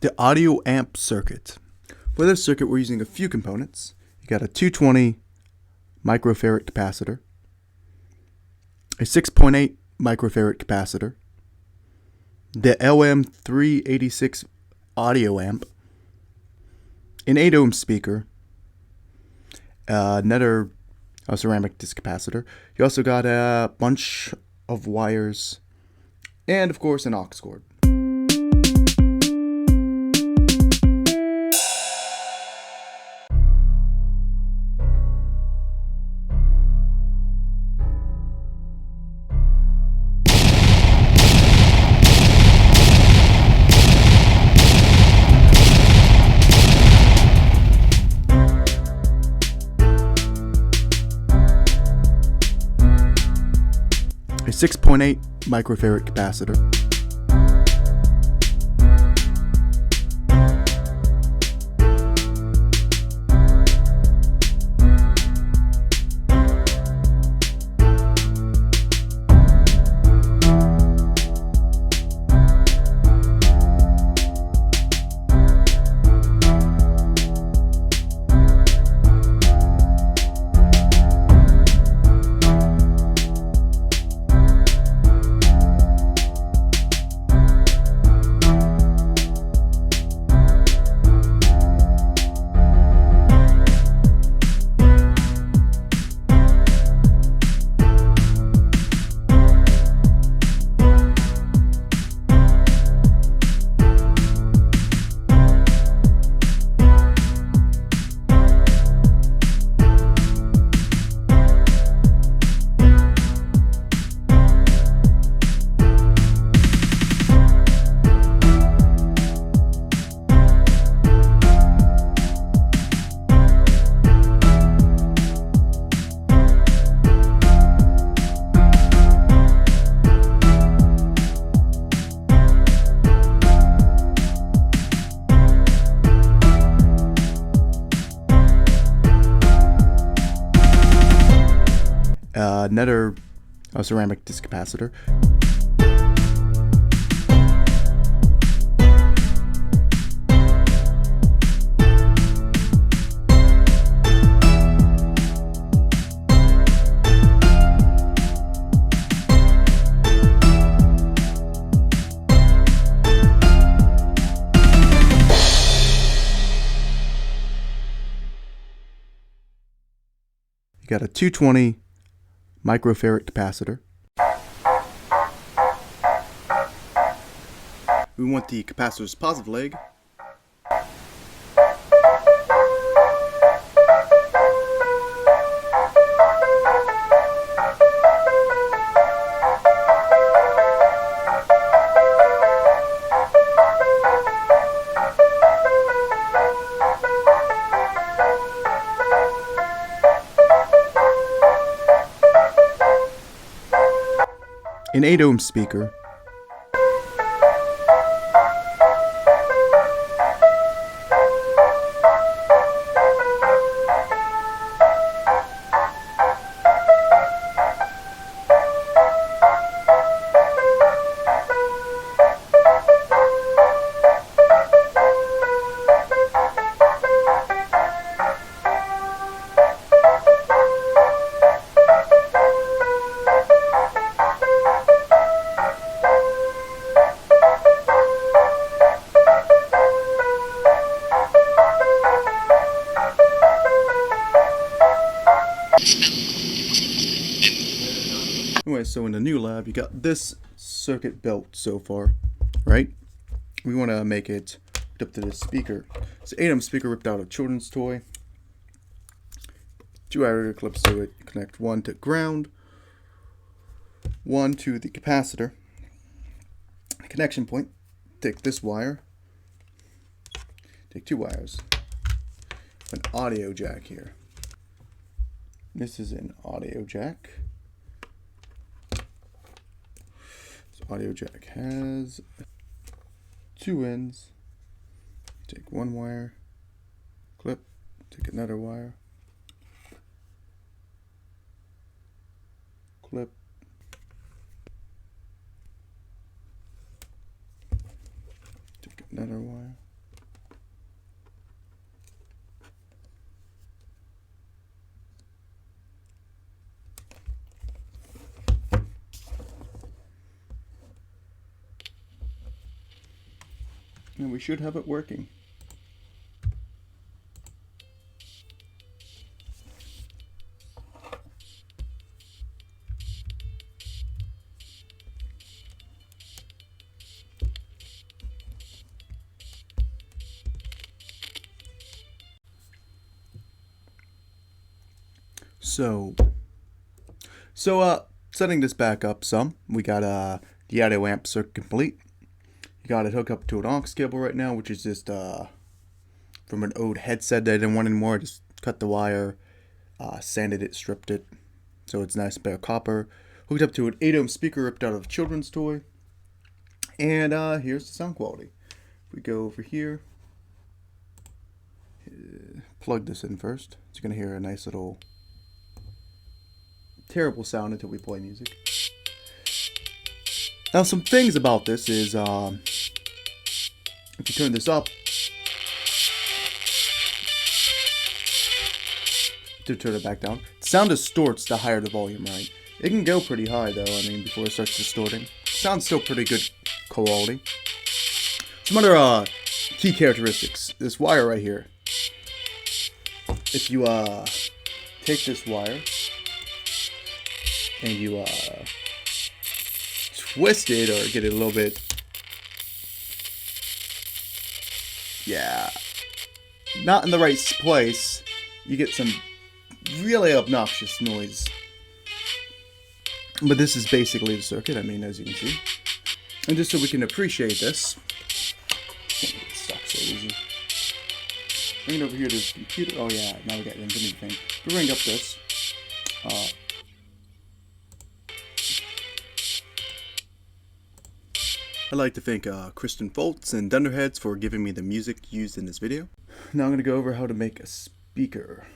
the audio amp circuit. For this circuit, we're using a few components. You got a 220 microfarad capacitor, a 6.8 microfarad capacitor, the LM386 Audio Amp, an 8 ohm speaker, another ceramic capacitor. You also got a bunch of wires, and of course an aux cord. A 6.8 microfarad capacitor, another ceramic capacitor, you got a 220 microfarad capacitor. We want the capacitor's positive leg. An 8 ohm speaker, Anyway, so in the new lab, you got this circuit built so far, right? We want to make it hooked up to this speaker. It's an 8 ohm speaker ripped out of a children's toy. 2 wire clips to it. You connect one to ground, one to the capacitor. Connection point. Take this wire. Take 2 wires. An audio jack here. This is an audio jack. Audio jack has 2 ends. Take 1 wire, clip, take another wire, clip, take another wire, And we should have it working. So setting this back up some, we got the audio amp circuit complete. You got it hooked up to an aux cable right now, which is just from an old headset that I didn't want anymore. Just cut the wire, sanded it, stripped it, so it's nice bare copper. Hooked up to an 8 ohm speaker ripped out of a children's toy. And here's the sound quality. If we go over here, plug this in first. So you're gonna hear a nice little terrible sound until we play music. Now some things about this is if you turn this up, to turn it back down, sound distorts the higher the volume, right? It can go pretty high though, I mean, before it starts distorting. Sounds still pretty good quality. Some other key characteristics. This wire right here. If you take this wire and you twist it or get it a little bit, yeah, not in the right place, you get some really obnoxious noise. But this is basically the circuit, I mean, as you can see. And just so we can appreciate this, it sucks so easy. Bring it over here to the computer. Oh yeah, now we got the infinity thing. Bring up this. I'd like to thank Kristen Foltz and Dunderheads for giving me the music used in this video. Now I'm going to go over how to make a speaker.